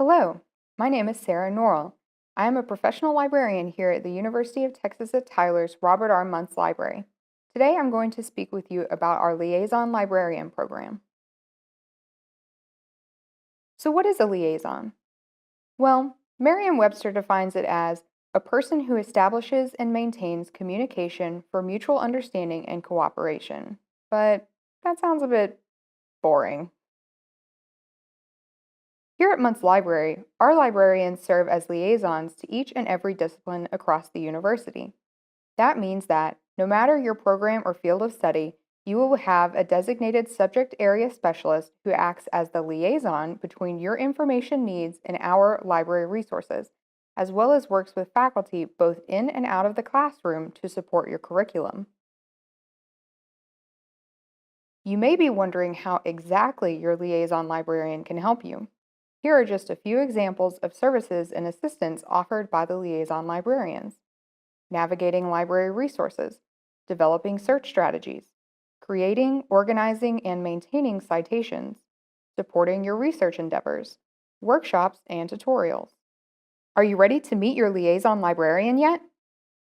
Hello, my name is Sarah Norrell. I am a professional librarian here at the University of Texas at Tyler's Robert R. Muntz Library. Today I'm going to speak with you about our Liaison Librarian program. So what is a liaison? Well, Merriam-Webster defines it as a person who establishes and maintains communication for mutual understanding and cooperation. But that sounds a bit boring. Here at Muntz Library, our librarians serve as liaisons to each and every discipline across the university. That means that, no matter your program or field of study, you will have a designated subject area specialist who acts as the liaison between your information needs and our library resources, as well as works with faculty both in and out of the classroom to support your curriculum. You may be wondering how exactly your liaison librarian can help you. Here are just a few examples of services and assistance offered by the liaison librarians: navigating library resources, developing search strategies, creating, organizing, and maintaining citations, supporting your research endeavors, workshops, and tutorials. Are you ready to meet your liaison librarian yet?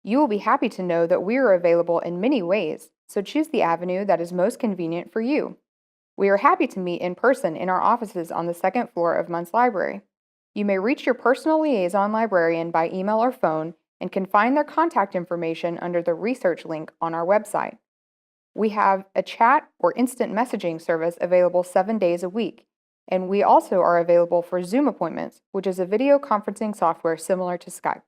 You will be happy to know that we are available in many ways, so choose the avenue that is most convenient for you. We are happy to meet in person in our offices on the second floor of Muntz Library. You may reach your personal liaison librarian by email or phone and can find their contact information under the research link on our website. We have a chat or instant messaging service available 7 days a week, and we also are available for Zoom appointments, which is a video conferencing software similar to Skype.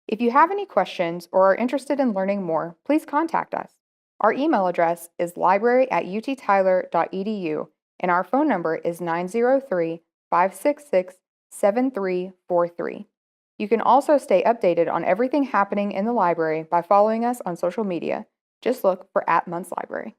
If you have any questions or are interested in learning more, please contact us. Our email address is library@uttyler.edu, and our phone number is 903-566-7343. You can also stay updated on everything happening in the library by following us on social media. Just look for @Muntz Library.